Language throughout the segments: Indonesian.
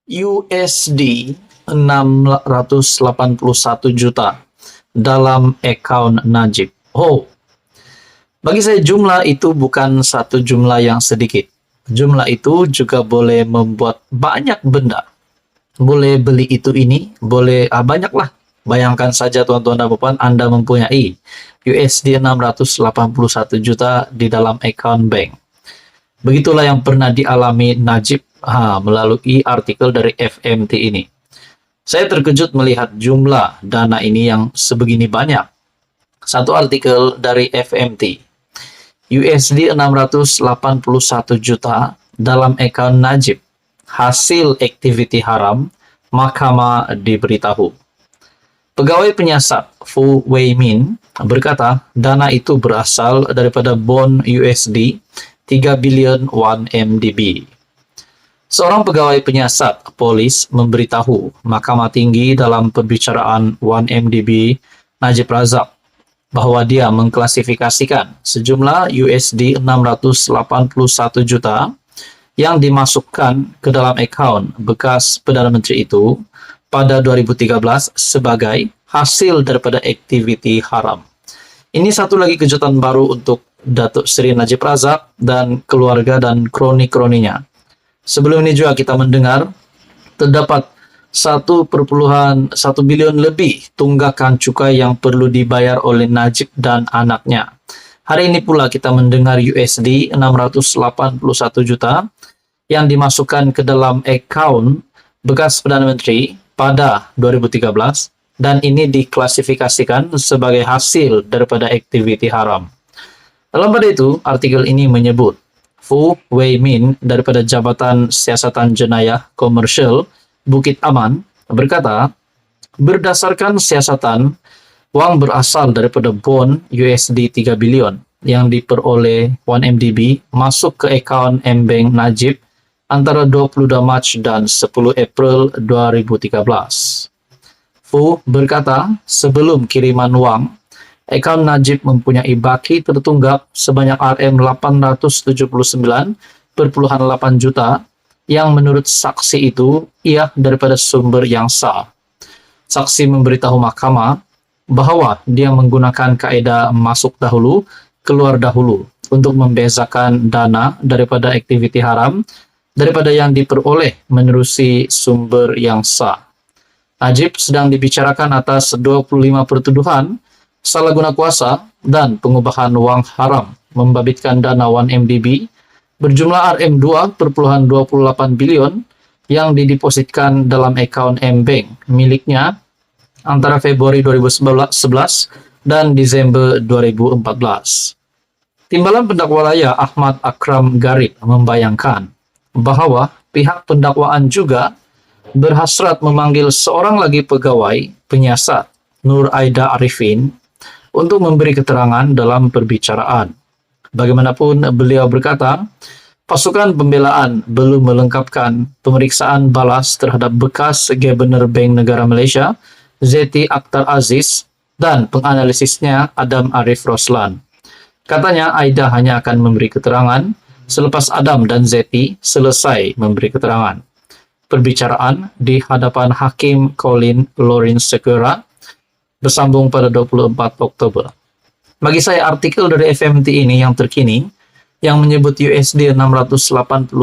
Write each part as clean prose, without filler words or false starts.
USD 681 juta dalam akun Najib. Oh, bagi saya jumlah itu bukan satu jumlah yang sedikit. Jumlah itu juga boleh membuat banyak benda. Boleh beli itu ini, boleh banyak lah. Bayangkan saja tuan-tuan dan puan, Anda mempunyai USD 681 juta di dalam akun bank. Begitulah yang pernah dialami Najib melalui artikel dari FMT ini. Saya terkejut melihat jumlah dana ini yang sebegini banyak. Satu artikel dari FMT, USD 681 juta dalam akun Najib, hasil aktiviti haram, mahkamah diberitahu. Pegawai penyiasat Fu Weimin berkata dana itu berasal daripada bond USD 3 billion 1 MDB. Seorang pegawai penyiasat polis memberitahu Mahkamah Tinggi dalam perbicaraan 1 MDB Najib Razak bahwa dia mengklasifikasikan sejumlah USD 681 juta yang dimasukkan ke dalam akun bekas Perdana Menteri itu pada 2013 sebagai hasil daripada aktiviti haram. Ini satu lagi kejutan baru untuk Datuk Seri Najib Razak dan keluarga dan kroni-kroninya. Sebelum ini juga kita mendengar terdapat 1,1 bilion lebih tunggakan cukai yang perlu dibayar oleh Najib dan anaknya. Hari ini pula kita mendengar USD 681 juta yang dimasukkan ke dalam akun bekas Perdana Menteri pada 2013 dan ini diklasifikasikan sebagai hasil daripada aktiviti haram. Dalam pada itu, artikel ini menyebut Fu Weimin daripada Jabatan Siasatan Jenayah Komersial Bukit Aman berkata, berdasarkan siasatan, wang berasal daripada bond USD 3 bilion yang diperoleh 1MDB masuk ke akaun M-Bank Najib antara 22 Mac dan 10 April 2013. Fu berkata, sebelum kiriman wang, akaun Najib mempunyai baki tertunggak sebanyak RM879,8 juta yang menurut saksi itu ia daripada sumber yang sah. Saksi memberitahu mahkamah bahwa dia menggunakan kaedah masuk dahulu, keluar dahulu untuk membezakan dana daripada aktiviti haram daripada yang diperoleh menerusi sumber yang sah. Najib sedang dibicarakan atas 25 pertuduhan salah guna kuasa dan pengubahan wang haram membabitkan dana 1MDB berjumlah RM2,28 bilion yang didepositkan dalam akaun M-Bank miliknya antara Februari 2011 dan Desember 2014. Timbalan pendakwa layak Ahmad Akram Garib membayangkan bahwa pihak pendakwaan juga berhasrat memanggil seorang lagi pegawai penyiasat, Nur Aida Arifin, untuk memberi keterangan dalam perbicaraan. Bagaimanapun beliau berkata, pasukan pembelaan belum melengkapkan pemeriksaan balas terhadap bekas Gubernur Bank Negara Malaysia, Zeti Akhtar Aziz, dan penganalisisnya Adam Arif Roslan. Katanya Aida hanya akan memberi keterangan selepas Adam dan Zeti selesai memberi keterangan. Perbicaraan di hadapan Hakim Colin Lawrence Segura bersambung pada 24 Oktober. Bagi saya artikel dari FMT ini yang terkini yang menyebut USD 681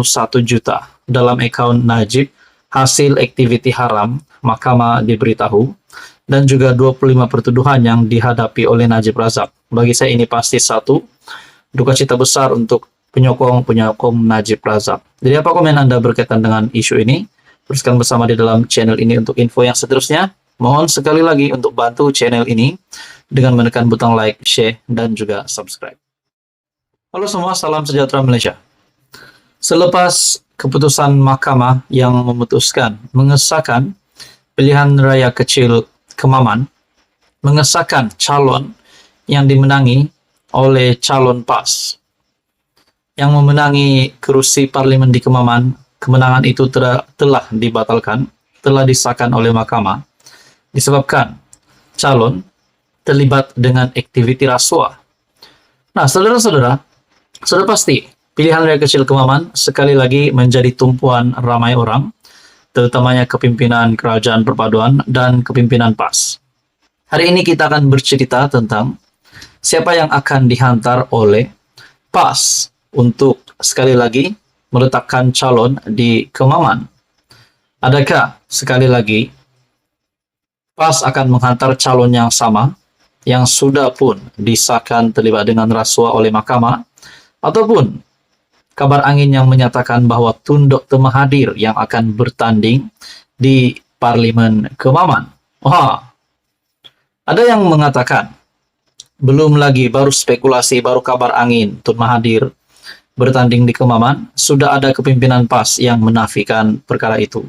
juta dalam akaun Najib hasil aktiviti haram, mahkamah diberitahu, dan juga 25 pertuduhan yang dihadapi oleh Najib Razak. Bagi saya ini pasti satu duka cita besar untuk penyokong Najib Razak. Jadi apa komen Anda berkaitan dengan isu ini? Teruskan bersama di dalam channel ini untuk info yang seterusnya. Mohon sekali lagi untuk bantu channel ini dengan menekan butang like, share, dan juga subscribe. Halo semua, salam sejahtera Malaysia. Selepas keputusan mahkamah yang memutuskan mengesahkan pilihan raya kecil Kemaman, mengesahkan calon yang dimenangi oleh calon PAS yang memenangi kerusi parlimen di Kemaman, kemenangan itu telah dibatalkan, telah disahkan oleh mahkamah disebabkan calon terlibat dengan aktiviti rasuah. Nah, saudara-saudara, sudah pasti pilihan raya kecil Kemaman sekali lagi menjadi tumpuan ramai orang terutamanya kepimpinan Kerajaan Perpaduan dan kepimpinan PAS. Hari ini kita akan bercerita tentang siapa yang akan dihantar oleh PAS untuk sekali lagi meletakkan calon di Kemaman. Adakah sekali lagi PAS akan menghantar calon yang sama yang sudah pun disahkan terlibat dengan rasuah oleh mahkamah, ataupun kabar angin yang menyatakan bahwa Tun Dr. Mahathir yang akan bertanding di Parlimen Kemaman? Wah, ada yang mengatakan belum lagi, baru spekulasi, baru kabar angin Tun Mahathir bertanding di Kemaman, sudah ada kepimpinan PAS yang menafikan perkara itu.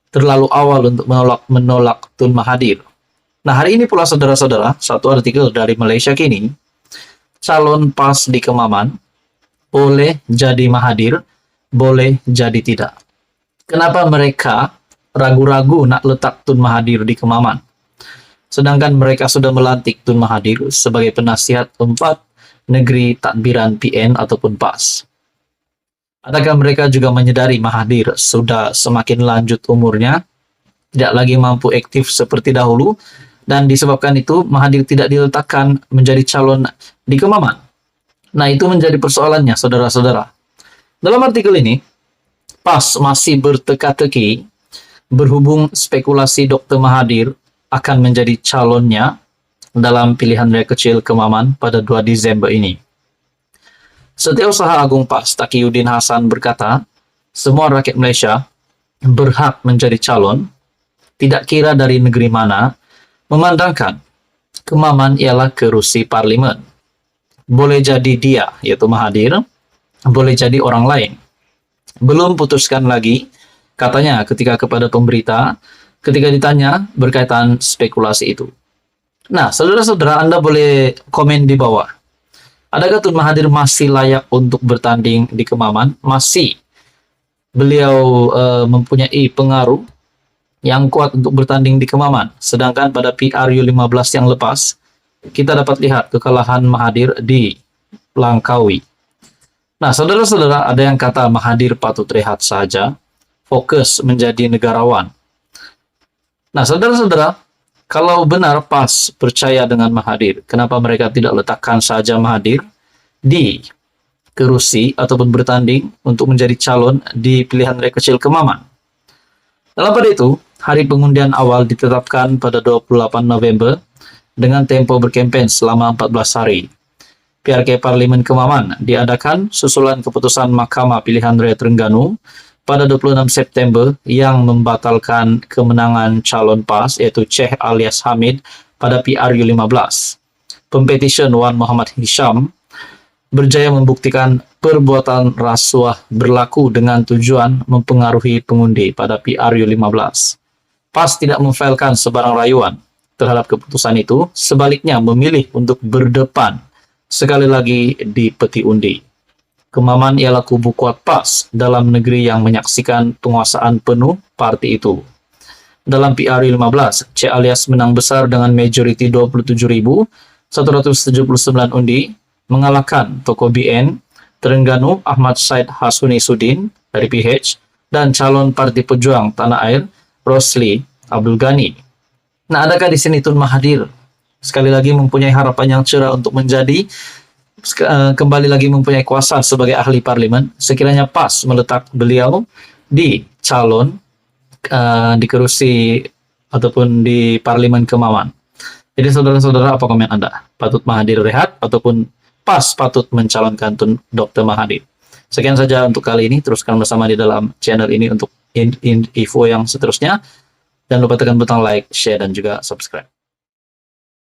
Terlalu awal untuk menolak Tun Mahathir. Nah, hari ini pula saudara-saudara, satu artikel dari Malaysia Kini, calon PAS di Kemaman boleh jadi Mahathir, boleh jadi tidak. Kenapa mereka ragu-ragu nak letak Tun Mahathir di Kemaman? Sedangkan mereka sudah melantik Tun Mahathir sebagai penasihat 4 negeri tadbiran PN ataupun PAS. Adakah mereka juga menyadari Mahathir sudah semakin lanjut umurnya, tidak lagi mampu aktif seperti dahulu, dan disebabkan itu Mahathir tidak diletakkan menjadi calon di Kemaman? Nah, itu menjadi persoalannya, saudara-saudara. Dalam artikel ini, PAS masih berteka-teki berhubung spekulasi Dr. Mahathir akan menjadi calonnya dalam pilihan raya kecil Kemaman pada 2 Desember ini. Setiausaha Agung PAS Taqiyuddin Hasan berkata, semua rakyat Malaysia berhak menjadi calon, tidak kira dari negeri mana, memandangkan Kemaman ialah kerusi parlimen. Boleh jadi dia, yaitu Mahathir, boleh jadi orang lain. Belum putuskan lagi, katanya ketika kepada pemberita, ketika ditanya berkaitan spekulasi itu. Nah, saudara-saudara, Anda boleh komen di bawah. Adakah Tun Mahathir masih layak untuk bertanding di Kemaman? Masih. Beliau mempunyai pengaruh yang kuat untuk bertanding di Kemaman. Sedangkan pada PRU 15 yang lepas, kita dapat lihat kekalahan Mahathir di Langkawi. Nah, saudara-saudara, ada yang kata Mahathir patut rehat saja, fokus menjadi negarawan. Nah, saudara-saudara, kalau benar PAS percaya dengan Mahathir, kenapa mereka tidak letakkan saja Mahathir di kerusi ataupun bertanding untuk menjadi calon di pilihan raya kecil Kemaman? Dalam pada itu, hari pengundian awal ditetapkan pada 28 November dengan tempo berkempen selama 14 hari. PRK Parlimen Kemaman diadakan susulan keputusan Mahkamah Pilihan Raya Terengganu pada 26 September yang membatalkan kemenangan calon PAS yaitu Sheikh alias Hamid pada PRU 15. Pempetisyen Wan Muhammad Hisham berjaya membuktikan perbuatan rasuah berlaku dengan tujuan mempengaruhi pengundi pada PRU 15. PAS tidak memfailkan sebarang rayuan terhadap keputusan itu, sebaliknya memilih untuk berdepan sekali lagi di peti undi. Kemaman ialah kubu kuat PAS dalam negeri yang menyaksikan penguasaan penuh parti itu. Dalam PRU 15, C alias menang besar dengan majoriti 27.179 undi, mengalahkan tokoh BN Terengganu Ahmad Said Hasuni Sudin dari PH dan calon Parti Pejuang Tanah Air Rosli Abdul Ghani. Nah, adakah di sini Tun Mahathir sekali lagi mempunyai harapan yang cerah untuk menjadi kembali lagi mempunyai kuasa sebagai ahli parlimen sekiranya PAS meletak beliau di calon di kerusi ataupun di Parlimen Kemaman? Jadi saudara-saudara, apa komen Anda? Patut Mahathir rehat ataupun PAS patut mencalonkan Tun Dr. Mahathir? Sekian saja untuk kali ini. Teruskan bersama di dalam channel ini untuk info yang seterusnya. Jangan lupa tekan butang like, share, dan juga subscribe.